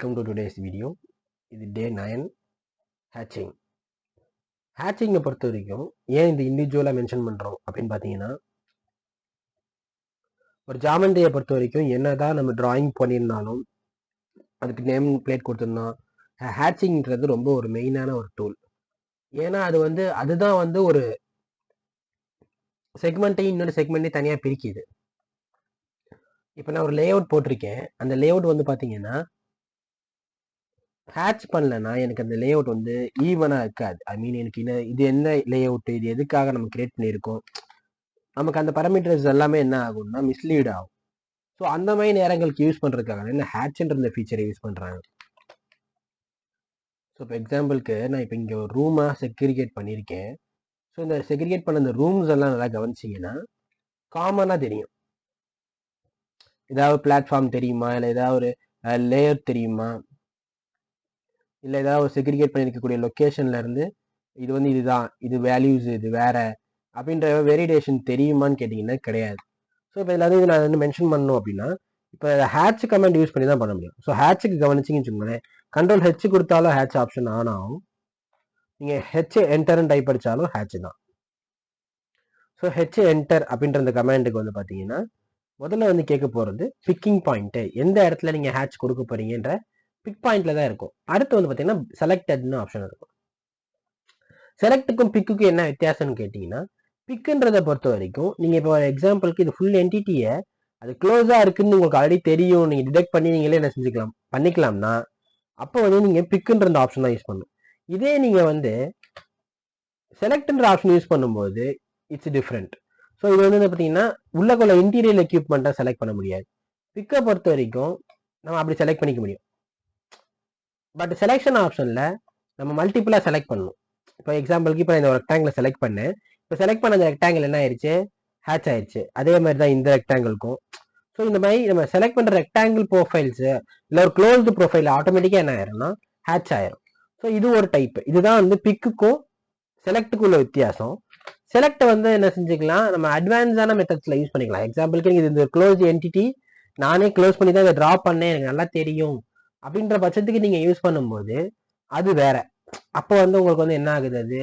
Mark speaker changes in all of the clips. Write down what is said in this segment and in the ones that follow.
Speaker 1: Welcome to today's video. இது டே 9 hatching. ஹேச்சிங்கை பொறுத்த வரைக்கும் ஏன் இந்த இண்டிவிஜுவலாக மென்ஷன் பண்ணுறோம் அப்படின்னு பார்த்தீங்கன்னா, ஒரு ஜாமெண்ட்ரியை பொறுத்த வரைக்கும் என்னதான் நம்ம டிராயிங் பண்ணியிருந்தாலும் அதுக்கு நேம் பிளேட் கொடுத்துருந்தோம். ஹேச்சிங்கிறது ரொம்ப ஒரு மெயினான ஒரு டூல். ஏன்னா அதுதான் ஒரு செக்மெண்ட்டையும் இன்னொரு செக்மெண்ட்டையும் தனியாக பிரிக்குது. இப்போ நான் ஒரு லே அவுட் போட்டிருக்கேன். அந்த லே அவுட் பார்த்தீங்கன்னா ஹேட்ச் பண்ணலன்னா எனக்கு அந்த லே அவுட் ஈவனாக இருக்காது. ஐ மீன் எனக்கு இது என்ன லே அவுட், இது எதுக்காக நம்ம கிரியேட் பண்ணியிருக்கோம், நமக்கு அந்த பராமீட்டர்ஸ் எல்லாமே என்ன ஆகும்னா மிஸ்லீட் ஆகும். ஸோ அந்த மாதிரி நேரங்களுக்கு யூஸ் பண்ணுறதுக்காக என்ன ஹேட்ச்ன்ற இந்த ஃபீச்சரை யூஸ் பண்ணுறாங்க. ஸோ இப்போ எக்ஸாம்பிளுக்கு நான் இப்போ இங்கே ஒரு ரூமாக செக்ரிகேட் பண்ணியிருக்கேன். ஸோ இந்த செக்ரிகேட் பண்ண இந்த ரூம்ஸ் எல்லாம் நல்லா கவனிச்சிங்கன்னா காமனாக தெரியும். ஏதாவது பிளாட்ஃபார்ம் தெரியுமா, இல்லை ஏதாவது ஒரு லேயர் தெரியுமா, இல்லை ஏதாவது ஒரு செக்ரிகேட் பண்ணியிருக்கக்கூடிய லொக்கேஷன்ல இருந்து இதுதான், இது வேல்யூஸ், இது வேற அப்படின்ற வேரிடேஷன் தெரியுமான்னு கேட்டிங்கன்னா கிடையாது. ஸோ இப்போ இதில் நான் மென்ஷன் பண்ணணும் அப்படின்னா இப்போ ஹேட்ச் கமெண்ட் யூஸ் பண்ணி தான் பண்ண முடியும். ஸோ ஹேட்சுக்கு கவனிச்சிங்கன்னு வச்சுக்கோங்களேன், கண்ட்ரோல் ஹெச் கொடுத்தாலும் ஹேட்ச் ஆப்ஷன் ஆன் ஆகும். நீங்கள் ஹெச் என்டர்னு டைப் அடித்தாலும் ஹேட்ச் தான். ஸோ ஹெச் என்டர் அப்படின்ற இந்த கமெண்ட்டுக்கு பார்த்தீங்கன்னா முதல்ல கேட்க போகிறது பிக்கிங் பாயிண்ட்டு, எந்த இடத்துல நீங்கள் ஹேட்ச் கொடுக்க போறீங்கன்ற பிக் பாயிண்ட்ல தான் இருக்கும். அடுத்து பார்த்தீங்கன்னா செலக்டட்னு ஆப்ஷன் இருக்கும். செலக்டுக்கும் பிக்குக்கும் என்ன வித்தியாசம்னு கேட்டீங்கன்னா, பிக்குன்றதை பொறுத்த வரைக்கும் நீங்க இப்போ எக்ஸாம்பிளுக்கு இது ஃபுல் என்டிட்டியை அது க்ளோஸா இருக்குன்னு உங்களுக்கு ஆல்ரெடி தெரியும், நீங்க டிடெக்ட் பண்ணி நீங்களே என்ன பண்ணிக்கலாம்னா அப்போ நீங்க பிக்குன்ற அந்த ஆப்ஷன் தான் யூஸ் பண்ணணும். இதே நீங்க செலக்ட்ன்ற ஆப்ஷன் யூஸ் பண்ணும்போது இட்ஸ் டிஃப்ரெண்ட். ஸோ இது பார்த்தீங்கன்னா உள்ளக்குள்ள இன்டீரியர் எக்யூப்மெண்ட்டை செலக்ட் பண்ண முடியாது. பிக்கை பொறுத்த வரைக்கும் நம்ம அப்படி செலக்ட் பண்ணிக்க முடியும். பட் செலெக்ஷன் ஆப்ஷன்ல நம்ம மல்டிபிளா செலக்ட் பண்ணணும். இப்போ எக்ஸாம்பிளுக்கு இப்போ இந்த ஒரு ரெக்டாங்கிள் செலக்ட் பண்ணேன். இப்போ செலக்ட் பண்ண அந்த ரெக்டாங்கிள் என்ன ஆயிடுச்சு, ஹேட்ச் ஆயிடுச்சு. அதே மாதிரி தான் இந்த ரெக்டாங்கிள்க்கும். ஸோ இந்த மாதிரி நம்ம செலக்ட் பண்ற ரெக்டாங்கிள் ப்ரொஃபைல்ஸ் இல்லை ஒரு க்ளோஸ்டு ப்ரொஃபைல் ஆட்டோமேட்டிக்கா என்ன ஆயிரும்னா ஹேட்ச் ஆயிரும். ஸோ இது ஒரு டைப். இதுதான் பிக்குக்கும் செலக்டுக்கும் உள்ள வித்தியாசம். செலக்ட் என்ன செஞ்சுக்கலாம், நம்ம அட்வான்ஸான மெத்தட்ஸ்ல யூஸ் பண்ணிக்கலாம். எக்ஸாம்பிளுக்கு இது க்ளோஸ் என்டிட்டி, நானே க்ளோஸ் பண்ணி தான் இதை ட்ரா பண்ணேன், எனக்கு நல்லா தெரியும் அப்படின்ற பட்சத்துக்கு நீங்க யூஸ் பண்ணும்போது அது வேற. அப்போ உங்களுக்கு என்ன ஆகுது, அது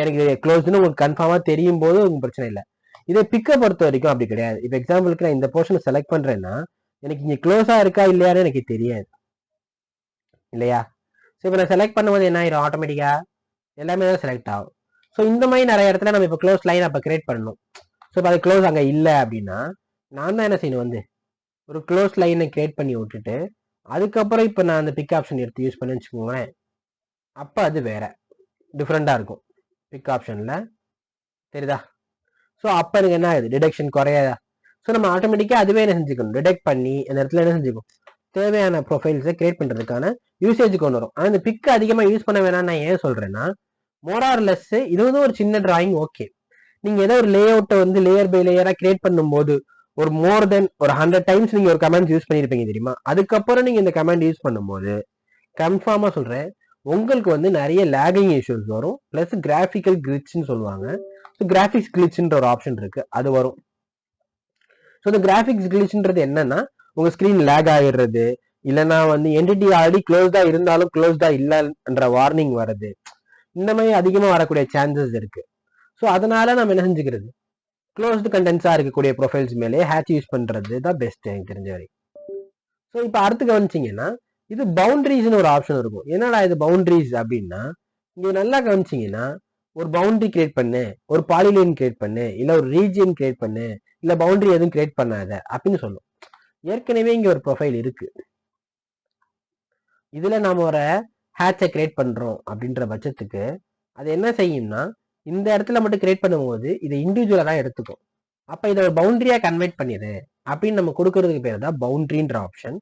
Speaker 1: எனக்கு க்ளோஸ்னு உங்களுக்கு கன்ஃபார்மா தெரியும் போது உங்களுக்கு பிரச்சனை இல்லை. இதை பிக்கை பொறுத்த வரைக்கும் அப்படி கிடையாது. இப்போ எக்ஸாம்பிளுக்கு நான் இந்த போர்ஷனை செலக்ட் பண்றேன்னா எனக்கு இங்க க்ளோஸா இருக்கா இல்லையான்னு எனக்கு தெரியாது இல்லையா. ஸோ இப்போ நான் செலக்ட் பண்ணும்போது என்ன ஆயிரும், ஆட்டோமேட்டிக்கா எல்லாமே தான் செலக்ட் ஆகும். ஸோ இந்த மாதிரி நிறைய இடத்துல நம்ம இப்போ க்ளோஸ் லைன் அப்போ கிரியேட் பண்ணணும். ஸோ இப்போ அது க்ளோஸ் அங்கே இல்லை அப்படின்னா நான் தான் என்ன செய்யணும், ஒரு க்ளோஸ் லைனை கிரியேட் பண்ணி விட்டுட்டு அதுக்கப்புறம் இப்போ நான் அந்த பிக் ஆப்ஷன் எடுத்து யூஸ் பண்ணி வச்சுக்கோங்களேன், அப்போ அது வேற டிஃப்ரெண்டா இருக்கும் பிக் ஆப்ஷன்ல, தெரியுதா. ஸோ அப்போ எனக்கு என்ன ஆகுது, டிடெக்ஷன் குறையாதா. ஸோ நம்ம ஆட்டோமேட்டிக்கா அதுவே என்ன செஞ்சுக்கணும், டிடெக்ட் பண்ணி அந்த இடத்துல என்ன செஞ்சுக்கும், தேவையான ப்ரொஃபைல்ஸை கிரியேட் பண்றதுக்கான யூசேஜ் கொண்டு வரும். ஆனால் இந்த பிக் அதிகமாக யூஸ் பண்ண வேணாம்னு நான் ஏன் சொல்றேன்னா, மோர் ஆர் லெஸ் இது ஒரு சின்ன டிராயிங் ஓகே. நீங்க ஏதோ ஒரு லே அவுட்டை லேயர் பை லேயரா கிரியேட் பண்ணும்போது ஒரு மோர் தென் ஒரு 100 டைம்ஸ் நீங்க ஒரு கமெண்ட் யூஸ் பண்ணிருப்பீங்க தெரியுமா. அதுக்கப்புறம் நீங்க இந்த கமெண்ட் யூஸ் பண்ணும்போது கன்ஃபார்மா சொல்றேன் உங்களுக்கு நிறைய லேகிங் இஷ்யூஸ் வரும். பிளஸ் கிராஃபிக்கல் கிளிச்னு சொல்லுவாங்க. கிராஃபிக்ஸ் கிளிச்ன்ற ஒரு ஆப்ஷன் இருக்கு, அது வரும். ஸோ இந்த கிராஃபிக்ஸ் கிளிச்ன்றது என்னன்னா உங்க ஸ்கிரீன் லேக் ஆகிடுறது, இல்லைன்னா என்டிட்டி ஆல்ரெடி க்ளோஸ்டா இருந்தாலும் க்ளோஸ்டா இல்லைன்ற வார்னிங் வருது, இந்த மாதிரி அதிகமா வரக்கூடிய சான்சஸ் இருக்கு. ஸோ அதனால நம்ம என்ன செஞ்சுக்கிறது, க்ளோஸ்டு கண்டென்ட்ஸா இருக்கக்கூடிய ப்ரொஃபைல்ஸ் மேலே ஹேட்ச் யூஸ் பண்றது தான் பெஸ்ட் எனக்கு தெரிஞ்ச வரை. ஸோ இப்போ அடுத்து கவனிச்சிங்கன்னா இது பவுண்டரிஸ்னு ஒரு ஆப்ஷன் இருக்கும். என்னடா இது பவுண்டரிஸ் அப்படின்னா, இங்க நல்லா கவனிச்சிங்கன்னா ஒரு பவுண்டரி கிரியேட் பண்ணு, ஒரு பாலிலைன் கிரியேட் பண்ணு, இல்லை ஒரு ரீஜியன் கிரியேட் பண்ணு, இல்லை பவுண்டரி எதுவும் கிரியேட் பண்ணாத அப்படின்னு சொல்லும். ஏற்கனவே இங்க ஒரு ப்ரொஃபைல் இருக்கு, இதுல நாம ஒரு ஹேட்சை கிரியேட் பண்றோம் அப்படின்ற பட்சத்துக்கு அது என்ன செய்யும்னா இந்த இடத்துல மட்டும் கிரியேட் பண்ணும்போது இதை இண்டிவிஜுவலா தான் எடுத்துக்கும். அப்ப இதை ஒரு பவுண்டரியா கன்வெர்ட் பண்ணிடு அப்படின்னு நம்ம கொடுக்கறதுக்கு பேர் தான் பவுண்டரின்ற ஆப்ஷன்.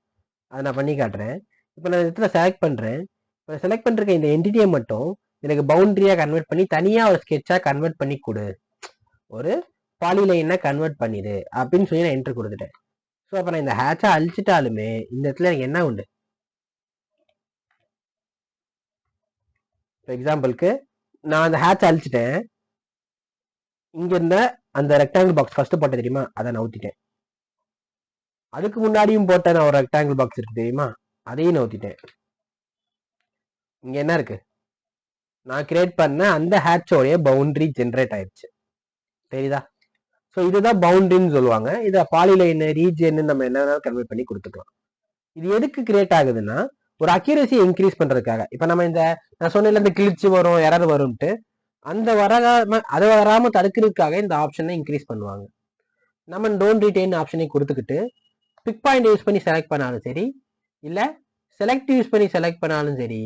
Speaker 1: அதை நான் பண்ணி காட்டுறேன். இப்போ நான் இடத்துல செலக்ட் பண்றேன். இப்போ செலக்ட் பண்ற இந்த என்டிட்டியை மட்டும் எனக்கு பவுண்டரியா கன்வெர்ட் பண்ணி தனியா ஒரு ஸ்கெட்சா கன்வெர்ட் பண்ணி கொடு, ஒரு பாலிலைனா கன்வெர்ட் பண்ணிடு அப்படின்னு சொல்லி நான் என்ட்ரு கொடுத்துட்டேன். ஸோ அப்ப நான் இந்த ஹேட்சா அழிச்சிட்டாலுமே இந்த இடத்துல எனக்கு என்ன உண்டு, எக்ஸாம்பிளுக்கு நான் அந்த ஹேட்ச் அழிச்சிட்டேன், இங்க இருந்த அந்த ரெக்டாங்கிள் பாக்ஸ் ஃபர்ஸ்ட் போட்ட தெரியுமா, அதை நான் ஊத்திட்டேன். அதுக்கு முன்னாடியும் போட்ட நான் ஒரு ரெக்டாங்கிள் பாக்ஸ் இருக்கு தெரியுமா, அதையும் நோத்திட்டேன். இங்க என்ன இருக்கு, நான் கிரியேட் பண்ண அந்த ஹேட்சோடைய பவுண்டரி ஜென்ரேட் ஆயிடுச்சு. தெரியுதா? ஸோ இதுதான் பவுண்டரின்னு சொல்லுவாங்க. இதை பாலிலைன் ரீஜியன் நம்ம என்ன கன்வெர்ட் பண்ணி கொடுத்துக்கலாம். இது எதுக்கு கிரியேட் ஆகுதுன்னா ஒரு அக்யூரசியை இன்க்ரீஸ் பண்றதுக்காக. இப்ப நம்ம இந்த நான் சொன்ன இந்த கிழிச்சு வரும் எரர் வரும்ட்டு அந்த அதை வராம தடுக்கிறதுக்காக இந்த ஆப்ஷனை இன்க்ரீஸ் பண்ணுவாங்க. நம்ம டோன்ட் ரிட்டைன் ஆப்ஷனை கொடுத்துக்கிட்டு பிக் பாயிண்ட் யூஸ் பண்ணி செலக்ட் பண்ணாலும் சரி, இல்ல செலக்ட் யூஸ் பண்ணி செலக்ட் பண்ணாலும் சரி,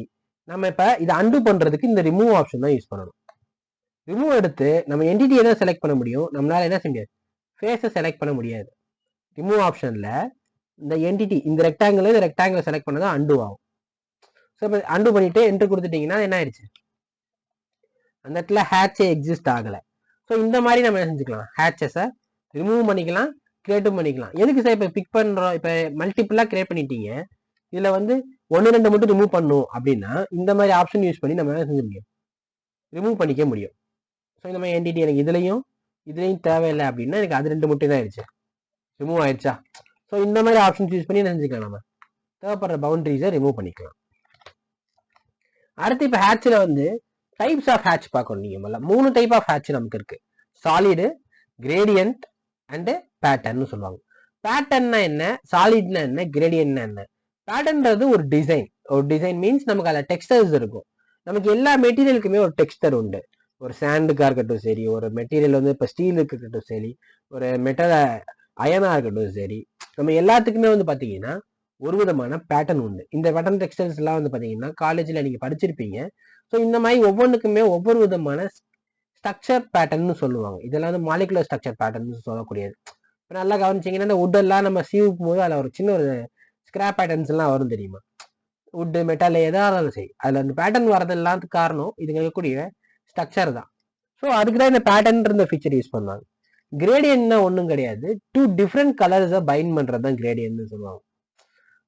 Speaker 1: நம்ம இப்ப இதை அண்டு பண்றதுக்கு இந்த ரிமூவ் ஆப்ஷன் தான் யூஸ் பண்ணணும். ரிமூவ் எடுத்து நம்ம என்டிட்டியை தான் செலக்ட் பண்ண முடியும், நம்மளால என்ன செய்ய முடியாது, ஃபேஸை செலக்ட் பண்ண முடியாது. ரிமூவ் ஆப்ஷன்ல இந்த என்டிட்டி இந்த ரெக்டாங்கிள் செலக்ட் பண்ணதான் அண்டு ஆகும். ஸோ இப்போ அண்டு பண்ணிட்டு என்ட்ரு கொடுத்துட்டீங்கன்னா என்ன ஆயிடுச்சு, அந்த இடத்துல ஹேட்சே எக்ஸிஸ்ட் ஆகலை. ஸோ இந்த மாதிரி நம்ம என்ன செஞ்சுக்கலாம், ஹேட்சஸை ரிமூவ் பண்ணிக்கலாம், கிரியேட்டும் பண்ணிக்கலாம். எதுக்கு சார் இப்போ பிக் பண்ணுறோம், இப்போ மல்டிபிளாக கிரியேட் பண்ணிட்டீங்க, இதில் வந்து 1-2 மட்டும் ரிமூவ் பண்ணும் அப்படின்னா இந்த மாதிரி ஆப்ஷன் யூஸ் பண்ணி நம்ம என்ன செஞ்ச முடியும், ரிமூவ் பண்ணிக்க முடியும். ஸோ இந்த மாதிரி என்டிட்டி எனக்கு இதுலையும் தேவையில்லை அப்படின்னா எனக்கு அது 2 மட்டும் தான் ஆயிடுச்சு, ரிமூவ் ஆயிடுச்சா. ஸோ இந்த மாதிரி ஆப்ஷன்ஸ் யூஸ் பண்ணி என்ன செஞ்சுக்கலாம், நம்ம தேவைப்படுற பவுண்டரிஸை ரிமூவ் பண்ணிக்கலாம். அடுத்து இப்போ ஹேட்சில் வந்து டைப்ஸ் ஆஃப் ஹேட்ச் பார்க்கணும். நீங்க 3 டைப் ஆஃப் ஹேட்ச் நமக்கு இருக்கு. சாலிடு, கிரேடியன்ட் அண்ட் பேட்டர்ன் சொல்லுவாங்க. பேட்டர்ன்னா என்ன, சாலிட்னா என்ன, கிரேடியன்ட்னா என்ன. பேட்டர்ன்றது ஒரு டிசைன் மீன்ஸ் நமக்கு அதில் டெக்ஸ்டர்ஸ் இருக்கும். நமக்கு எல்லா மெட்டீரியலுக்குமே ஒரு டெக்ஸ்டர் உண்டு. ஒரு சாண்டுக்காக இருக்கட்டும் சரி, ஒரு மெட்டீரியல் வந்து இப்போ ஸ்டீலுக்கு இருக்கட்டும் சரி, ஒரு மெட்டல் அயனா இருக்கட்டும் சரி, நம்ம எல்லாத்துக்குமே வந்து பார்த்தீங்கன்னா ஒரு விதமான பேட்டர்ன் உண்டு. இந்த பேட்டர்ன் டெக்ஸ்டைல்ஸ் எல்லாம் வந்து பார்த்தீங்கன்னா காலேஜில் நீங்கள் படிச்சிருப்பீங்க. ஸோ இந்த மாதிரி ஒவ்வொன்றுக்குமே ஒவ்வொரு விதமான ஸ்ட்ரக்சர் பேட்டர்ன்னு சொல்லுவாங்க. இதெல்லாம் வந்து மாலிகுலர் ஸ்ட்ரக்சர் பேட்டர்ன்னு சொல்லக்கூடியது. இப்போ நல்லா கவனிச்சிங்கன்னா இந்த உட்டெல்லாம் நம்ம சீவுக்கும் போது அதில் ஒரு சின்ன ஒரு ஸ்கிராப் பேட்டர்ன்ஸ் எல்லாம் வரும் தெரியுமா. உட்டு மெட்டல் எதாவது சரி, அதில் அந்த பேட்டர்ன் வரதெல்லாம் காரணம் இதுங்க இருக்கக்கூடிய ஸ்ட்ரக்சர் தான். ஸோ அதுக்கு தான் இந்த பேட்டர்ன்ற ஃபீச்சர் யூஸ் பண்ணுவாங்க. கிரேடியன்ட்னா ஒன்றும் கிடையாது, 2 டிஃப்ரெண்ட் கலர்ஸை பைண்ட் பண்ணுறது தான் கிரேடியன்ட்னு சொல்லுவாங்க.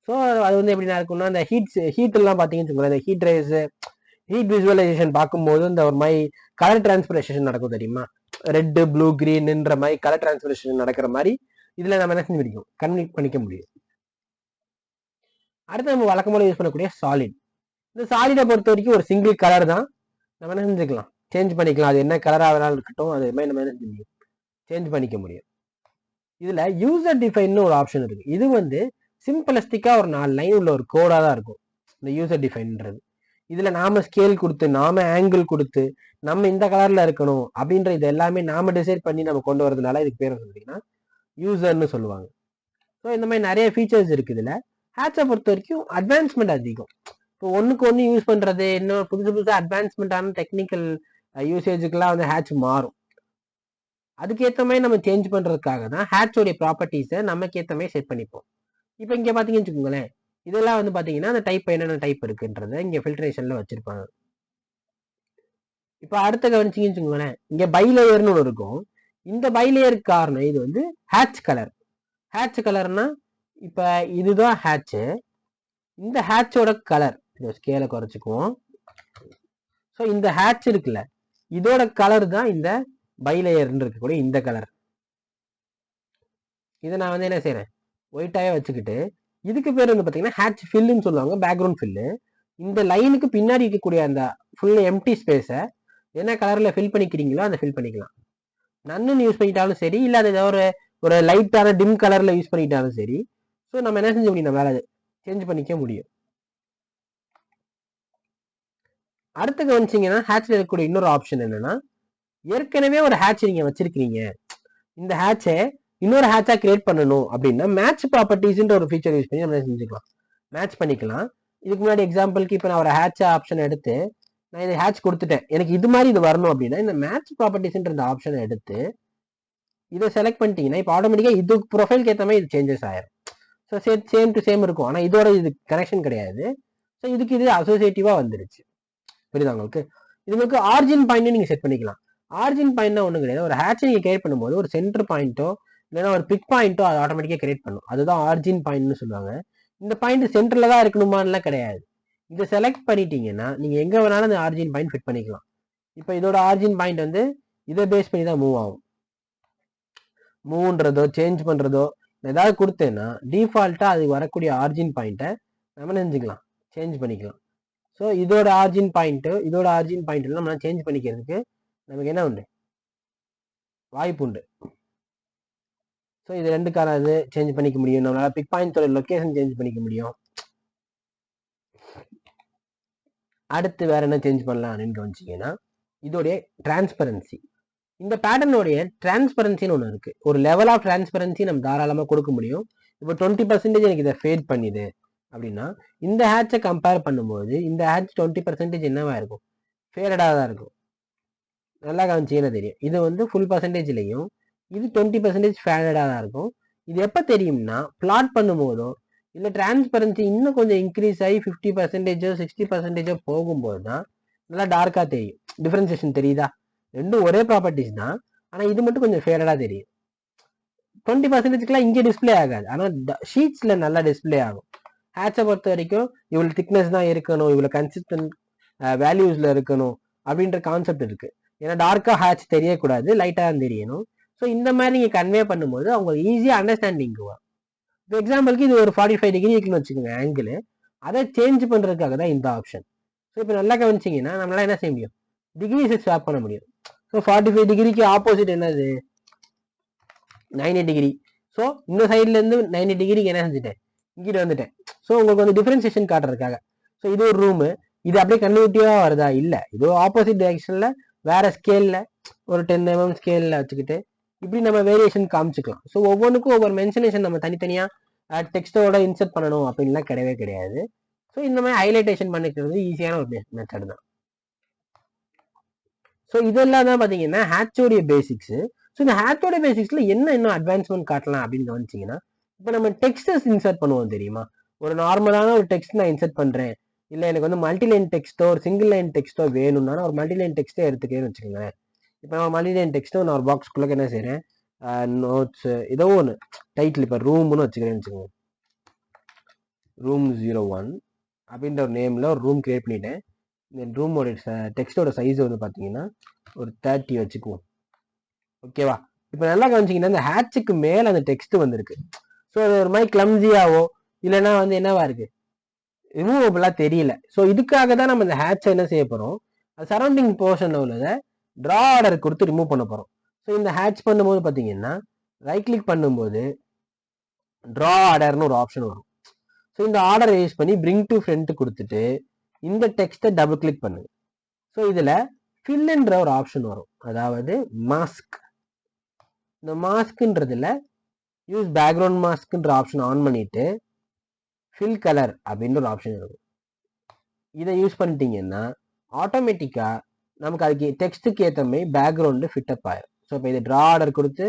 Speaker 1: ஸோ அது வந்து எப்படின்னா இருக்கும்னா இந்த ஹீட் எல்லாம் பார்த்தீங்கன்னு வச்சுக்கோங்களேன், இந்த ஹீட் ரேஸ் ஹீட் விசுவலைசேஷன் பார்க்கும்போது இந்த ஒரு மாதிரி கலர் டிரான்ஸ்பரேஷன் நடக்கும் தெரியுமா. ரெட்டு ப்ளூ கிரீன்ன்ற மாதிரி கலர் டிரான்ஸ்பரேஷன் நடக்கிற மாதிரி இதுல நம்ம என்ன செஞ்சு முடியும், கன்வெர்ட் பண்ணிக்க முடியும். அடுத்து நம்ம வழக்கமாக யூஸ் பண்ணக்கூடிய சாலிட். இந்த சாலிடை பொறுத்த வரைக்கும் ஒரு சிங்கிள் கலர் தான், நம்ம என்ன செஞ்சுக்கலாம், சேஞ்ச் பண்ணிக்கலாம். அது என்ன கலராக வேணாலும் இருக்கட்டும், அது மாதிரி நம்ம என்ன செஞ்சு முடியும், சேஞ்ச் பண்ணிக்க முடியும். இதுல யூசர் டிஃபைன் ஒரு ஆப்ஷன் இருக்கு. இது வந்து சிம்பிளஸ்டிக்கா ஒரு 4 லைன் உள்ள ஒரு கோடா தான் இருக்கும் இந்த யூசர் டிஃபைன்ன்றது. இதுல நாம ஸ்கேல் கொடுத்து, நாம ஆங்கிள் கொடுத்து, நம்ம இந்த கலர்ல இருக்கணும் அப்படின்ற இது எல்லாமே நாம டிசைட் பண்ணி நம்ம கொண்டு வரதுனால இதுக்கு பேர் பார்த்தீங்கன்னா யூசர்னு சொல்லுவாங்க. ஸோ இந்த மாதிரி நிறைய ஃபீச்சர்ஸ் இருக்கு. இதுல ஹேட்சை பொறுத்த வரைக்கும் அட்வான்ஸ்மெண்ட் அதிகம். இப்போ ஒன்றுக்கு ஒன்று யூஸ் பண்றது, இன்னும் புதுசாக அட்வான்ஸ்மெண்டான டெக்னிக்கல் யூசேஜுக்கெல்லாம் வந்து ஹேட்ச் மாறும். அதுக்கேற்ற மாதிரி நம்ம சேஞ்ச் பண்றதுக்காக தான் ஹேட்சோடைய ப்ராப்பர்ட்டிஸை நமக்கு ஏற்ற மாதிரி செட் பண்ணிப்போம். இப்போ இங்கே பார்த்தீங்கன்னு வச்சுக்கோங்களேன், இதெல்லாம் வந்து பார்த்தீங்கன்னா அந்த டைப் என்னென்ன டைப் இருக்குன்றத இங்கே ஃபில்ட்ரேஷன்ல வச்சிருப்பாங்க. இப்போ அடுத்த கவனிச்சிங்கன்னு வச்சுக்கோங்களேன், இங்கே பைலேயர்னு ஒன்று இருக்கும். இந்த பைலேயருக்கு காரணம் இது வந்து ஹேட்ச் கலர். ஹேட்ச் கலர்னா இப்போ இதுதான் ஹேட்சு, இந்த ஹேட்சோட கலர் ஸ்கேலை குறைச்சிக்குவோம். ஸோ இந்த ஹேட்ச் இருக்குல்ல, இதோட கலர் தான் இந்த பைலேயர்னு இருக்கக்கூடிய இந்த கலர். இதை நான் வந்து என்ன செய்யறேன், ஒயிட்டாவே வச்சுக்கிட்டு, இதுக்கு பேர் வந்து பார்த்தீங்கன்னா ஹேட்ச் ஃபில்லுன்னு சொல்லுவாங்க, பேக்ரவுண்ட் ஃபில்லு. இந்த லைனுக்கு பின்னாடி இருக்கக்கூடிய அந்த ஃபுல் எம்டி ஸ்பேஸை என்ன கலர்ல ஃபில் பண்ணிக்கிறீங்களோ அதை ஃபில் பண்ணிக்கலாம். நன்னு யூஸ் பண்ணிட்டாலும் சரி, இல்லை அதை ஒரு லைட்டான டிம் கலர்ல யூஸ் பண்ணிட்டாலும் சரி. ஸோ நம்ம என்ன செஞ்ச முடியும், நம்மளால சேஞ்ச் பண்ணிக்க முடியும். அடுத்து கவனிச்சிங்கன்னா ஹேட்ச்ல இருக்கக்கூடிய இன்னொரு ஆப்ஷன் என்னன்னா, ஏற்கனவே ஒரு ஹேட்ச் நீங்க வச்சிருக்கீங்க, இந்த ஹேட்சை இன்னொரு ஹேட்சா கிரியேட் பண்ணணும் அப்படின்னா மேட்ச் ப்ராப்பர்ட்டிஸ்ன்ற ஒரு ஃபீச்சர் யூஸ் பண்ணி நம்ம செஞ்சுக்கலாம், மேட்ச் பண்ணிக்கலாம். இதுக்கு முன்னாடி எக்ஸாம்பிளுக்கு இப்போ நான் ஒரு ஹேட்ச் ஆப்ஷன் எடுத்து நான் இந்த ஹேட்ச் கொடுத்துட்டேன், எனக்கு இது மாதிரி இது வரணும் அப்படின்னா இந்த மேட்ச் ப்ராப்பர்ட்டிஸ்ன்ற இந்த ஆப்ஷனை எடுத்து இதை செலக்ட் பண்ணிட்டீங்கன்னா இப்போ ஆட்டோமேட்டிக்காக இது ப்ரொஃபைலுக்கு ஏற்ற மாதிரி இது சேஞ்சஸ் ஆயிரும். ஸோ சேம் டு சேம் இருக்கும், ஆனால் இதோட இது கனெக்ஷன் கிடையாது. ஸோ இதுக்கு இது அசோசியேட்டிவாக வந்துருச்சு. புரியுதா உங்களுக்கு? இதுக்கு ஆர்ஜின் பாயிண்ட் நீங்க செட் பண்ணிக்கலாம். ஆர்ஜின் பாயிண்ட்னா ஒன்றும் கிடையாது, ஒரு ஹேட்சை நீங்க கிரியேட் பண்ணும்போது ஒரு சென்டர் பாயிண்ட்டோ இல்லைன்னா ஒரு பிக் பாயிண்ட்டோ அது ஆட்டோமேட்டிக்காக கிரியேட் பண்ணும். அதுதான் ஆர்ஜின் பாயிண்ட்னு சொல்லுவாங்க. இந்த பாயிண்ட் சென்டர்ல தான் இருக்கணுமான்லாம் கிடையாது. இதை செலக்ட் பண்ணிட்டீங்கன்னா நீங்க எங்க வேணாலும் அந்த ஆர்ஜின் பாயிண்ட் ஃபிட் பண்ணிக்கலாம். இப்போ இதோட ஆர்ஜின் பாயிண்ட் வந்து இதை பேஸ் பண்ணி தான் மூவ் ஆகும். மூவ்ன்றதோ சேஞ்ச் பண்றதோ ஏதாவது கொடுத்தேன்னா டிஃபால்ட்டா அது வரக்கூடிய ஆர்ஜின் பாயிண்ட்டை நம்ம செஞ்சுக்கலாம், சேஞ்ச் பண்ணிக்கலாம். ஸோ இதோட ஆர்ஜின் பாயிண்ட் நம்ம சேஞ்ச் பண்ணிக்கிறதுக்கு நமக்கு என்ன உண்டு, வாய்ப்பு உண்டு. ஸோ இது ரெண்டுக்கான இது சேஞ்ச் பண்ணிக்க முடியும். நம்மளால பிக் பாயிண்டோட லொகேஷன் சேஞ்ச் பண்ணிக்க முடியும். அடுத்து வேற என்ன சேஞ்ச் பண்ணலாம் அப்படின்னு கவனிச்சிங்கன்னா, இதோடைய டிரான்ஸ்பரன்சி. இந்த பேட்டர்னுடைய டிரான்ஸ்பரன்சின்னு ஒன்று இருக்கு. ஒரு லெவல் ஆஃப் டிரான்ஸ்பரன்சி நம்ம தாராளமாக கொடுக்க முடியும். இப்போ 20% எனக்கு இதை ஃபேட் பண்ணிது அப்படின்னா, இந்த ஹேட்சை கம்பேர் பண்ணும்போது இந்த ஹேட்ச் 20% என்னவா இருக்கும், ஃபேடடாக தான் இருக்கும். நல்லா கவனிச்சிங்கன்னா தெரியும். இது வந்து ஃபுல் பர்சன்டேஜ்லையும் இது 20% ஃபேடடாக தான் இருக்கும். இது எப்போ தெரியும்னா, பிளாட் பண்ணும்போதோ இல்லை டிரான்ஸ்பரன்சி இன்னும் கொஞ்சம் இன்க்ரீஸ் ஆகி 50%, 60% போகும்போது தான் நல்லா டார்க்காக தெரியும். டிஃபரன்சியேஷன் தெரியுதா? ரெண்டும் ஒரே ப்ராப்பர்ட்டிஸ் தான், ஆனால் இது மட்டும் கொஞ்சம் ஃபேடடாக தெரியும். 20%க்குலாம் இங்கே டிஸ்பிளே ஆகாது, ஆனால் ஷீட்ஸில் நல்லா டிஸ்பிளே ஆகும். ஹேட்சை பொறுத்த வரைக்கும் இவ்வளோ திக்னஸ் தான் இருக்கணும், இவ்வளோ கன்சிஸ்டன்ட் வேல்யூஸில் இருக்கணும் அப்படின்ற கான்செப்ட் இருக்கு. ஏன்னா டார்க்காக ஹேட்ச் தெரியக்கூடாது, லைட்டாக தான் தெரியணும். ஸோ இந்த மாதிரி நீங்கள் கன்வே பண்ணும்போது அவங்க ஈஸியாக அண்டர்ஸ்டாண்டிங் வரும். இப்போ எக்ஸாம்பிளுக்கு இது ஒரு 45 டிகிரி இருக்குன்னு வச்சுக்கோங்க ஆங்கிள், அதை சேஞ்ச் பண்ணுறதுக்காக தான் இந்த ஆப்ஷன். ஸோ இப்போ நல்லா கவனிச்சிங்கன்னா நம்மளால என்ன செய்ய முடியும், டிகிரிஸை ஸ்வாப் பண்ண முடியும். ஸோ 45 டிகிரிக்கு ஆப்போசிட் என்னது, 90 டிகிரி. ஸோ இந்த சைட்லேருந்து 90 டிகிரிக்கு என்ன செஞ்சுட்டேன், இங்கிட்ட வந்துட்டேன். ஸோ உங்களுக்கு வந்து டிஃபரன்சியேஷன் காட்டுறதுக்காக. ஸோ இது ஒரு ரூமு, இது அப்படியே கன்வெர்ட்டிவாக வருதா, இல்லை, இது ஆப்போசிட் டைரக்ஷனில் வேற ஸ்கேலில் ஒரு 10 mm ஸ்கேலில் வச்சுக்கிட்டு இப்படி நம்ம வேரியேஷன் காமிச்சிக்கலாம். ஸோ ஒவ்வொன்றுக்கும் ஒவ்வொரு மென்ஷனேஷன் நம்ம தனித்தனியாக டெக்ஸ்டோட இன்சர்ட் பண்ணணும் அப்படின்லாம் கிடையவே கிடையாது. ஸோ இந்த மாதிரி ஹைலைட்டேஷன் பண்ணிக்கிறது ஈஸியான ஒரு மெத்தட் தான். ஸோ இதெல்லாம் தான் பார்த்தீங்கன்னா ஹேட்சோடைய பேசிக்ஸ். ஸோ இந்த ஹேட்சோடைய பேசிக்ஸில் என்ன இன்னும் அட்வான்ஸ்மெண்ட் காட்டலாம் அப்படின்னு கவனிச்சிங்கன்னா, இப்போ நம்ம டெக்ஸ்டஸ் இன்சர்ட் பண்ணுவோம் தெரியுமா. ஒரு நார்மலான ஒரு டெக்ஸ்ட் நான் இன்சர்ட் பண்ணுறேன், இல்லை எனக்கு வந்து மல்டிலைன் டெக்ஸ்ட்டோ ஒரு சிங்கிள் லைன் டெக்ஸ்ட்டோ வேணும்னா ஒரு மல்டிலைன் டெக்ஸ்ட்டே எடுத்துக்கேன்னு வச்சுக்கோங்களேன். இப்போ நான் மல்டிலைன் டெக்ஸ்ட்டோ நான் ஒரு பாக்ஸ்குள்ளே என்ன செய்கிறேன், நோட்ஸு ஏதோ ஒன்று டைட்டில் இப்போ ரூம்னு வச்சுக்கிறேன்னு வச்சுக்கோங்க. ரூம் 01 அப்படின்ற ஒரு நேமில் ஒரு ரூம் கிரியேட் பண்ணிட்டேன். இந்த ரூமோட டெக்ஸ்டோட சைஸ் வந்து பார்த்தீங்கன்னா ஒரு 30 வச்சுக்குவோம். ஓகேவா? இப்போ நல்லா கவனிச்சிங்கன்னா இந்த ஹேட்சுக்கு மேலே அந்த டெக்ஸ்ட் வந்திருக்கு. ஸோ அது ஒரு மாதிரி கிளம்ஸியாவோ இல்லைன்னா வந்து என்னவா இருக்கு, ரிமூவபிளாக தெரியல. ஸோ இதுக்காக தான் நம்ம இந்த ஹேட்சை என்ன செய்ய போகிறோம், அது சரௌண்டிங் போர்ஷன் உள்ளதை ட்ரா ஆர்டர் கொடுத்து ரிமூவ் பண்ண போகிறோம். ஸோ இந்த ஹேட்ச் பண்ணும்போது பார்த்தீங்கன்னா ரைட் கிளிக் பண்ணும்போது ட்ரா ஆர்டர்னு ஒரு ஆப்ஷன் வரும். ஸோ இந்த ஆர்டரை யூஸ் பண்ணி பிரிங் டு ஃப்ரண்ட் கொடுத்துட்டு இந்த டெக்ஸ்ட்டை டபுள் கிளிக் பண்ணுங்க. ஸோ இதில் ஃபில்ன்ற ஒரு ஆப்ஷன் வரும், அதாவது மாஸ்க். இந்த மாஸ்க்ன்றதுல யூஸ் பேக்ரவுண்ட் மாஸ்க்ன்ற ஆப்ஷன் ஆன் பண்ணிட்டு ஃபில் கலர் அப்படின்ற ஒரு ஆப்ஷன் இருக்கும். இதை யூஸ் பண்ணிட்டீங்கன்னா ஆட்டோமேட்டிக்காக நமக்கு அதுக்கு டெக்ஸ்ட்டுக்கு ஏற்ற மாதிரி பேக்ரவுண்டு ஃபிட்டப் ஆயிடும். ஸோ இப்போ இதை ட்ரா ஆர்டர் கொடுத்து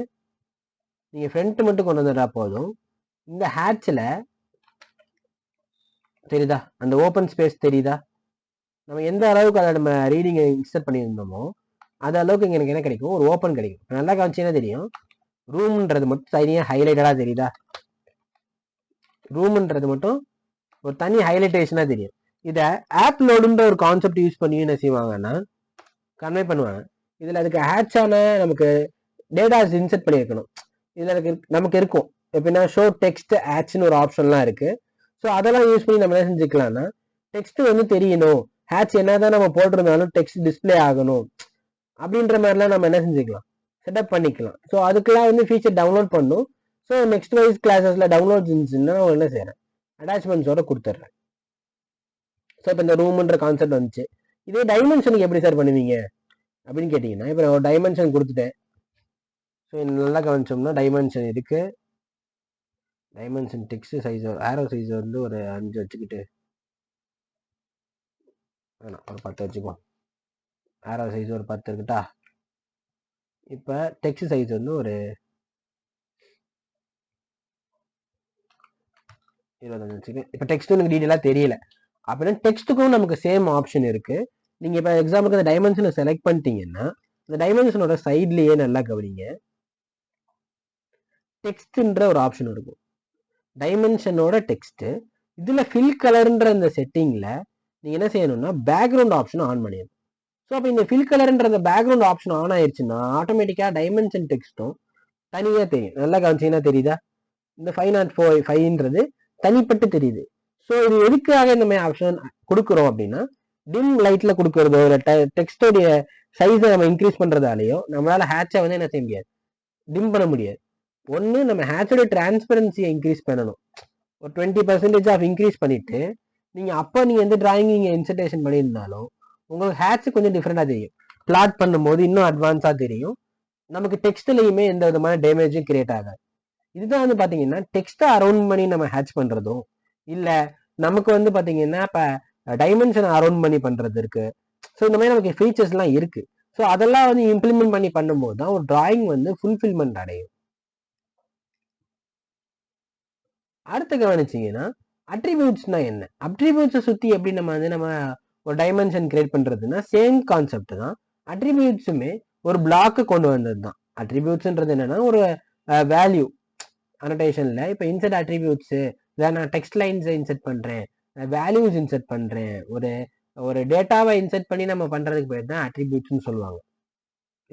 Speaker 1: நீங்கள் ஃப்ரண்ட் மட்டும் கொண்டு வந்துடுறா போதும். இந்த ஹேட்சில் தெரியுதா, அந்த ஓப்பன் ஸ்பேஸ் தெரியுதா, நம்ம எந்த அளவுக்கு அதை நம்ம ரீடிங்கை இன்சர்ட் பண்ணியிருந்தோமோ அது அளவுக்கு இங்கே எனக்கு என்ன கிடைக்கும், ஒரு ஓப்பன் கிடைக்கும். நல்லா கவனிச்சிங்கன்னா தெரியும், ரூம்ன்றது மட்டும் தனியாக ஹைலைட்டடாக தெரியுதா, ரூம்ன்றது மட்டும் ஒரு தனி ஹைலைட்டேஷனாக தெரியும். இதை ஆப் லோடுன்ற ஒரு கான்செப்ட் யூஸ் பண்ணி என்ன செய்வாங்கன்னா கன்வே பண்ணுவாங்க. இதில் அதுக்கு ஹேட்சான நமக்கு டேட்டாஸ் இன்சர்ட் பண்ணியிருக்கணும். இதில் நமக்கு இருக்கும் எப்படின்னா ஷோ டெக்ஸ்ட் ஹேட்ச்னு ஒரு ஆப்ஷன்லாம் இருக்குது. ஸோ அதெல்லாம் யூஸ் பண்ணி நம்ம என்ன செஞ்சுக்கலாம்னா, டெக்ஸ்ட் வந்து தெரியணும், ஹேட்ச் என்னதான் நம்ம போட்டிருந்தாலும் டெக்ஸ்ட் டிஸ்பிளே ஆகணும் அப்படின்ற மாதிரிலாம் நம்ம என்ன செஞ்சுக்கலாம், செட்டப் பண்ணிக்கலாம். ஸோ அதுக்கெல்லாம் வந்து ஃபீச்சர் டவுன்லோட் பண்ணும். ஸோ நெக்ஸ்ட் வைஸ் கிளாஸஸில் டவுன்லோட் இருந்துச்சுன்னா நான் என்ன செய்கிறேன், அட்டாச்மெண்ட்ஸோட கொடுத்துட்றேன். ஸோ இப்போ இந்த ரூம்ன்ற கான்செப்ட் வந்துச்சு. இதே டைமென்ஷனுக்கு எப்படி சார் பண்ணுவீங்க அப்படின்னு கேட்டிங்கன்னா, இப்போ நான் ஒரு டைமென்ஷன் கொடுத்துட்டேன். ஸோ நல்லா கவனிச்சோம்னா டைமென்ஷன் இருக்கு. டைமென்ஷன் டெக்ஸ்ட் சைஸ் ஆரோ சைஸ் வந்து ஒரு 5 வச்சுக்கிட்டு வேணாம் ஒரு 10 வச்சுக்குவோம். ஆரோ சைஸ் ஒரு 10 இருக்குட்டா. இப்போ டெக்ஸ்ட் சைஸ் வந்து ஒரு 25 வச்சுக்கேன். இப்போ டெக்ஸ்ட் எனக்கு டீட்டெயிலாக தெரியல அப்படின்னா டெக்ஸ்ட்டுக்கும் நமக்கு சேம் ஆப்ஷன் இருக்கு. நீங்கள் இப்போ எக்ஸாம்பிளுக்கு அந்த டைமென்ஷனை செலக்ட் பண்ணிட்டீங்கன்னா இந்த டைமென்ஷனோட சைட்லேயே நல்லா கவனிங்க, டெக்ஸ்ட்ன்ற ஒரு ஆப்ஷன் இருக்கும். டைமென்ஷனோட டெக்ஸ்ட் இதில் ஃபில் கலர்ன்ற இந்த செட்டிங்கில் நீங்கள் என்ன செய்யணும்னா பேக்ரவுண்ட் ஆப்ஷன் ஆன் பண்ணிடணும். ஸோ அப்போ இந்த ஃபில் கலர்ன்ற அந்த பேக்ரவுண்ட் ஆப்ஷன் ஆன் ஆயிடுச்சுன்னா ஆட்டோமேட்டிக்காக டைமென்ஷன் டெக்ஸ்ட்டும் தனியாக தெரியும். நல்லா கவனிச்சிங்கன்னா தெரியுதா, இந்த 505ன்றது தனிப்பட்டு தெரியுது. ஸோ இது எதுக்காக இந்த மாதிரி ஆப்ஷன் கொடுக்குறோம் அப்படின்னா, டிம் லைட்ல கொடுக்கறதோ இல்லை டெக்ஸ்டோடைய சைஸை நம்ம இன்க்ரீஸ் பண்றதாலேயோ நம்மளால ஹேட்சை வந்து என்ன செய்ய முடியாது, டிம் பண்ண முடியாது. ஒன்று நம்ம ஹேட்சோட டிரான்ஸ்பரன்சியை இன்க்ரீஸ் பண்ணணும். ஒரு 20% ஆஃப் இன்க்ரீஸ் பண்ணிட்டு நீங்க எந்த டிராயிங் நீங்க இன்சர்டேஷன் பண்ணியிருந்தாலும் உங்களுக்கு ஹேட்ச் கொஞ்சம் டிஃப்ரெண்டா தெரியும். பிளாட் பண்ணும்போது இன்னும் அட்வான்ஸா தெரியும். நமக்கு டெக்ஸ்ட்லயுமே எந்த விதமான டேமேஜும் கிரியேட் ஆகாது. இதுதான் வந்து பாத்தீங்கன்னா டெக்ஸ்ட்டை அரௌண்ட் பண்ணி நம்ம ஹேட்ச் பண்றதும் இல்ல நமக்கு வந்து பாத்தீங்கன்னா இப்ப டைமென்ஷன் அரௌண்ட் பண்ணி பண்றது இருக்கு. ஸோ இந்த மாதிரி நமக்கு ஃபீச்சர்ஸ் எல்லாம் இருக்கு. ஸோ அதெல்லாம் வந்து இம்ப்ளிமெண்ட் பண்ணி பண்ணும்போது தான் ஒரு டிராயிங் வந்து ஃபுல்ஃபில்மெண்ட் அடையும். அடுத்து கவனிச்சிங்கன்னா அட்ரிபியூட்ஸ்னா என்ன, அட்ரிபியூட்ஸை சுற்றி எப்படி நம்ம ஒரு டைமென்ஷன் கிரியேட் பண்ணுறதுன்னா சேம் கான்செப்ட் தான். அட்ரிபியூட்ஸுமே ஒரு பிளாக்கு கொண்டு வந்தது தான். அட்ரிபியூட்ஸ்ன்றது என்னன்னா ஒரு வேல்யூ அனோடேஷனில் இப்போ இன்செர்ட் அட்ரிபியூட்ஸு இதை நான் டெக்ஸ்ட் லைன்ஸை இன்செர்ட் பண்ணுறேன், வேல்யூஸ் இன்செர்ட் பண்ணுறேன், ஒரு டேட்டாவை இன்செர்ட் பண்ணி நம்ம பண்ணுறதுக்கு பேர் தான் அட்ரிபியூட்ஸ்னு சொல்லுவாங்க.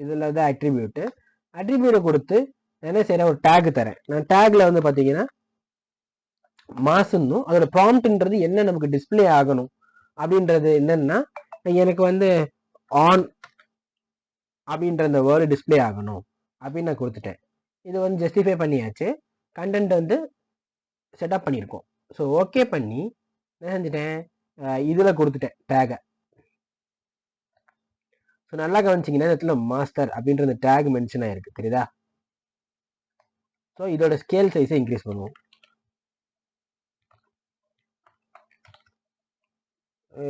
Speaker 1: இதில் தான் அட்ரிபியூட்டை கொடுத்து என்ன செய்கிறேன், ஒரு டேக் தரேன். நான் டேக்ல வந்து பார்த்தீங்கன்னா மாசுன்னும் அதோட ப்ராம்ப்ட்ன்றது என்ன நமக்கு டிஸ்பிளே ஆகணும் அப்படின்றது என்னன்னா எனக்கு வந்து ஆன் அப்படின்ற அந்த வேர்டு டிஸ்பிளே ஆகணும் அப்படின்னு நான் கொடுத்துட்டேன். இது வந்து ஜஸ்டிஃபை பண்ணியாச்சு, கண்டென்ட் வந்து செட்டப் பண்ணியிருக்கோம். ஸோ ஓகே பண்ணி என்ன செஞ்சுட்டேன், இதில் கொடுத்துட்டேன் டேகை. ஸோ நல்லா கவனிச்சிங்கன்னா இந்த இடத்துல மாஸ்டர் அப்படின்ற அந்த டேக் மென்ஷன் ஆயிருக்கு, தெரியுதா? ஸோ இதோட ஸ்கேல் சைஸை இன்க்ரீஸ் பண்ணுவோம்.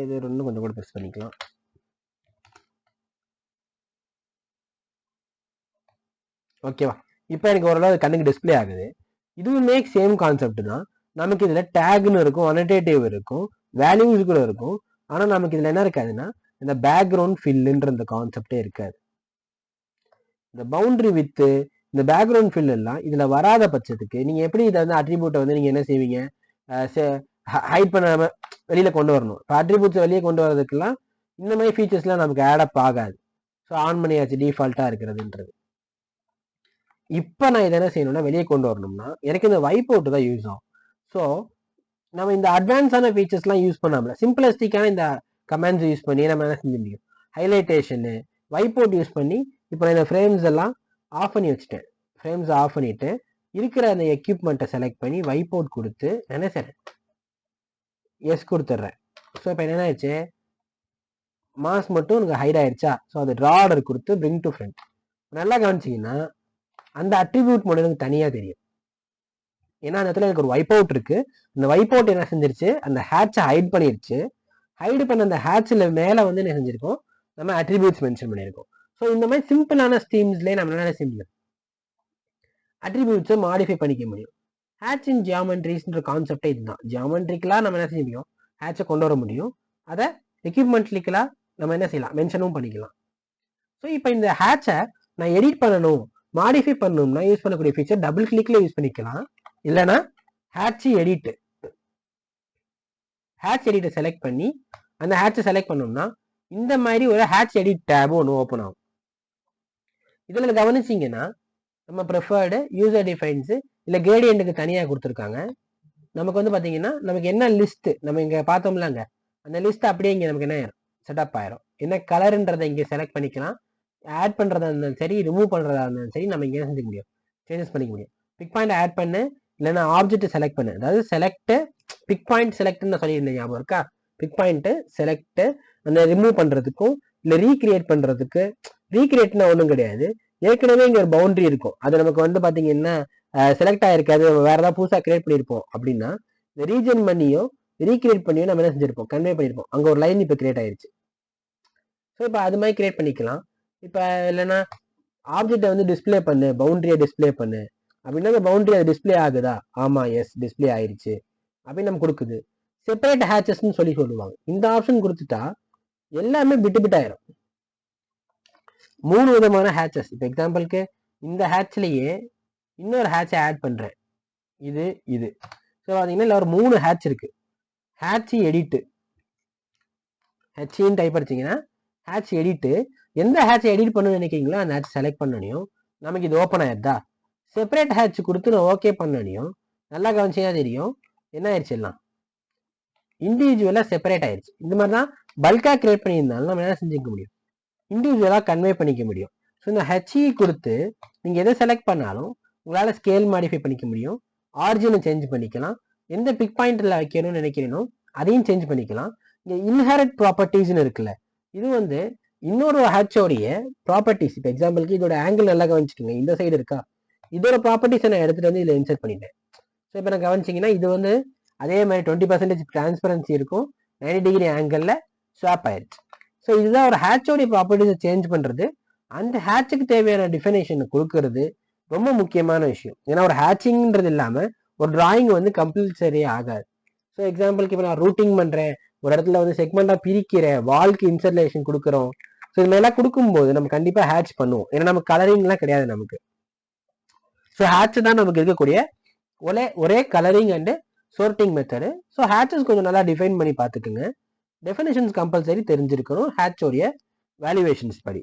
Speaker 1: இது இன்னும் கொஞ்சம் கூட ப்ரெஸ் பண்ணிக்கலாம். ஓகேவா? இப்போ எனக்கு ஓரளவு கண்ணுக்கு டிஸ்பிளே ஆகுது. இதுவுமே சேம் கான்செப்ட் தான். நமக்கு இதில் டேக்னு இருக்கும், அனோடேட்டிவ் இருக்கும், வேல்யூஸ் கூட இருக்கும். ஆனால் நமக்கு இதில் என்ன இருக்காதுன்னா இந்த பேக்ரவுண்ட் ஃபில்லுன்ற இந்த கான்செப்டே இருக்காது. இந்த பவுண்டரி வித்து இந்த பேக்ரவுண்ட் ஃபில் எல்லாம் இதில் வராத பட்சத்துக்கு நீங்கள் எப்படி இதை வந்து அட்ரிபியூட்டை வந்து நீங்கள் என்ன செய்வீங்க, ஹைட் பண்ணாம வெளியில கொண்டு வரணும். இப்போ அட்ரிபியூட்ஸ் வெளியே கொண்டு வரதுக்கெல்லாம் இந்த மாதிரி ஃபீச்சர்ஸ்லாம் நமக்கு ஆடப் ஆகாது. ஸோ ஆன் பண்ணியாச்சு டிஃபால்ட்டாக இருக்கிறதுன்றது. இப்போ நான் இதை என்ன செய்யணும்னா வெளியே கொண்டு வரணும்னா எனக்கு இந்த வைப் அவுட் தான் யூஸ் ஆகும். ஸோ நம்ம இந்த அட்வான்ஸான ஃபீச்சர்ஸ்லாம் யூஸ் பண்ணாமல் சிம்பிளஸ்டிக்கான இந்த கமெண்ட்ஸ் யூஸ் பண்ணி நம்ம என்ன செஞ்சு முடியும், ஹைலைட்டேஷனு வைப் அவுட் யூஸ் பண்ணி இப்போ இந்த ஃப்ரேம்ஸ் எல்லாம் ஆஃப் பண்ணி வச்சுட்டேன். ஃப்ரேம்ஸ் ஆஃப் பண்ணிட்டு இருக்கிற அந்த எக்யூப்மெண்ட்டை செலக்ட் பண்ணி வைப் அவுட் கொடுத்து என்ன செய்றேன், எஸ் கொடுத்துட்றேன். ஸோ இப்போ என்ன ஆயிடுச்சு, மாஸ் மட்டும் எனக்கு ஹைட் ஆயிடுச்சா. ஸோ அது ட்ரா ஆர்டர் கொடுத்து பிரிங் டு ஃப்ரண்ட். நல்லா கவனிச்சிங்கன்னா அந்த அட்ரிபியூட் மட்டும் எனக்கு தனியாக தெரியும். ஏன்னா அந்த இடத்துல எனக்கு ஒரு வைப் அவுட் இருக்கு. இந்த வைப் அவுட் என்ன செஞ்சிருச்சு, அந்த ஹேட்சை ஹைட் பண்ணிருச்சு. ஹைடு பண்ண அந்த ஹேட்சில் மேலே வந்து என்ன செஞ்சிருக்கோம், நம்ம அட்ரிபியூட்ஸ் மென்ஷன் பண்ணியிருக்கோம். ஸோ இந்த மாதிரி சிம்பிளான ஸ்கீம்ஸ்லேயே நம்ம என்ன செய்ய முடியும், அட்ரிபியூட்ஸை மாடிஃபை பண்ணிக்க முடியும். ஹேட்ச் இன் ஜியாமெட்ரிஸ்ன்ற கான்செப்டே இதுதான். ஜியாமெட்ரிக்கலாக நம்ம என்ன செய்ய முடியும், ஹேட்சை கொண்டு வர முடியும். அதை எக்யூப்மெண்ட்லிக்கலாக நம்ம என்ன செய்யலாம், மென்ஷனும் பண்ணிக்கலாம். ஸோ இப்போ இந்த ஹேட்சை நான் எடிட் பண்ணணும், மாடிஃபை பண்ணணும்னா யூஸ் பண்ணக்கூடிய ஃபீச்சர் டபுள் கிளிக்ல யூஸ் பண்ணிக்கலாம். இல்லைன்னா ஹேட்ச் எடிட்டை செலக்ட் பண்ணி அந்த ஹேட்சை செலக்ட் பண்ணோம்னா இந்த மாதிரி ஒரு ஹேட்ச் எடிட் டேப் ஒன்று ஓப்பன் ஆகும். இதில் கவனிச்சிங்கன்னா நம்ம ப்ரிஃபர்டு யூசர் டிஃபைன்ஸு இல்லை கிரேடியண்ட்டுக்கு தனியாக கொடுத்துருக்காங்க. நமக்கு வந்து பார்த்தீங்கன்னா நமக்கு என்ன லிஸ்ட்டு நம்ம இங்கே பார்த்தோம்லாங்க, அந்த லிஸ்ட் அப்படியே இங்கே நமக்கு என்ன ஆயிரும், செட்டப் ஆயிரும். என்ன கலருன்றதை இங்கே செலக்ட் பண்ணிக்கலாம். ஆட் பண்ணுறதா இருந்தாலும் சரி, ரிமூவ் பண்ணுறதா இருந்தாலும் சரி, நம்ம இங்கே செஞ்சுக்க முடியும், சேஞ்சஸ் பண்ணிக்க முடியும். பிக் பாயிண்ட் ஆட் பண்ணு, இல்லைன்னா ஆப்ஜெக்ட் செலக்ட் பண்ணு. அதாவது செலக்ட் பிக் பாயிண்ட் செலக்ட்னு சொல்லியிருந்தேன், ஞாபகம் இருக்கா? பிக் பாயிண்ட் செலக்ட் அந்த ரிமூவ் பண்ணுறதுக்கும் இல்லை ரீக்ரியேட் பண்ணுறதுக்கு. ரீக்ரியேட்னா ஒன்றும் கிடையாது, ஏற்கனவே இங்கே ஒரு பவுண்டரி இருக்கும், அது நமக்கு வந்து பார்த்தீங்கன்னா செலக்ட் ஆகிருக்காது, வேற ஏதாவது புதுசாக கிரியேட் பண்ணியிருப்போம் அப்படின்னா இந்த ரீஜன் பண்ணியோ ரீக்ரியேட் பண்ணியோ நம்ம என்ன செஞ்சிருப்போம், கன்வே பண்ணியிருப்போம். அங்கே ஒரு லைன் இப்போ கிரியேட் ஆயிருச்சு. ஸோ இப்போ அது மாதிரி கிரியேட் பண்ணிக்கலாம். இப்போ இல்லைன்னா ஆப்ஜெக்டை வந்து டிஸ்பிளே பண்ணு, பவுண்டரியை டிஸ்பிளே பண்ணு அப்படின்னா அந்த பவுண்டரி அது டிஸ்பிளே ஆகுதா, ஆமாம் எஸ் டிஸ்பிளே ஆயிடுச்சு அப்படின்னு நம்ம கொடுக்குது. செப்பரேட் ஹேச்சஸ்ன்னு சொல்லுவாங்க. இந்த ஆப்ஷன் கொடுத்துட்டா எல்லாமே பிட்டு ஆயிரும். 3 விதமான ஹேச்சஸ். இப்போ எக்ஸாம்பிளுக்கு இந்த ஹேட்ச்லேயே இன்னொரு ஹேட்சை ஆட் பண்ணுறேன், இது ஸோ பார்த்தீங்கன்னா இல்லை ஒரு 3 ஹேட்ச் இருக்கு. ஹேட்ச் எடிட்டு, ஹெச்இன்னு டைப் அடிச்சிங்கன்னா ஹேட்ச் எடிட்டு. எந்த ஹேட்சை எடிட் பண்ணணும்னு நினைக்கிறீங்களோ அந்த ஹேட்ச் செலக்ட் பண்ணனையும் நமக்கு இது ஓப்பன் ஆயிடுதா. செப்பரேட் ஹேட்ச் கொடுத்து நான் ஓகே பண்ணனையும் நல்லா கவனிச்சா தெரியும் என்ன ஆயிடுச்சு, எல்லாம் இண்டிவிஜுவலாக செப்பரேட் ஆயிடுச்சு. இந்த மாதிரி தான் பல்காக கிரியேட் பண்ணியிருந்தாலும் நம்ம என்ன செஞ்சுக்க முடியும், இண்டிவிஜுவலாக கன்வே பண்ணிக்க முடியும். ஸோ இந்த ஹெச்இ கொடுத்து நீங்கள் எதை செலக்ட் பண்ணாலும் உங்களால் ஸ்கேல் மாடிஃபை பண்ணிக்க முடியும், ஆரிஜினை சேஞ்ச் பண்ணிக்கலாம், எந்த பிக் பாயிண்டில் வைக்கணும்னு நினைக்கிறீனோ அதையும் சேஞ்ச் பண்ணிக்கலாம். இங்கே இன்ஹெரிட் ப்ராப்பர்ட்டிஸ்னு இருக்குல்ல, இது வந்து இன்னொரு ஹேட்சோடைய ப்ராப்பர்ட்டிஸ். இப்போ எக்ஸாம்பிளுக்கு இதோட ஆங்கிள் நல்லா கவனிச்சுக்கோங்க, இந்த சைடு இருக்கா, இதோட ப்ராப்பர்ட்டிஸை நான் எடுத்துகிட்டு வந்து இதில் இன்சர்ட் பண்ணிட்டேன். ஸோ இப்போ நான் கவனிச்சிங்கன்னா இது வந்து அதே மாதிரி 20% டிரான்ஸ்பரன்சி இருக்கும், 90 டிகிரி ஆங்கிளில் ஸ்வாப் ஆயிடுச்சு. ஸோ இதுதான் ஒரு ஹேட்சோடைய ப்ராப்பர்ட்டிஸை சேஞ்ச் பண்ணுறது, அந்த ஹேட்சுக்கு தேவையான டிஃபினேஷனை கொடுக்கறது ரொம்ப முக்கியமான விஷயம். ஏன்னா ஒரு ஹேட்சிங்ன்றது இல்லாமல் ஒரு டிராயிங் வந்து கம்பல்சரியே ஆகாது. ஸோ எக்ஸாம்பிளுக்கு இப்போ நான் ரூட்டிங் பண்ணுறேன், ஒரு இடத்துல வந்து செக்மெண்ட்டாக பிரிக்கிறேன், வால்க்கு இன்சர்லேஷன் கொடுக்குறோம். ஸோ இது மாதிரிலாம் கொடுக்கும்போது நம்ம கண்டிப்பாக ஹேட்ச் பண்ணுவோம், ஏன்னா நமக்கு கலரிங்லாம் கிடையாது நமக்கு. ஸோ ஹேட்ச் தான் நமக்கு இருக்கக்கூடிய ஒரே colouring and sorting method. So hatches கொஞ்சம் நல்லா டிஃபைன் பண்ணி பார்த்துக்குங்க. டெஃபினேஷன்ஸ் கம்பல்சரி தெரிஞ்சிருக்கணும் ஹேட்சோடைய வேல்யூவேஷன்ஸ் படி.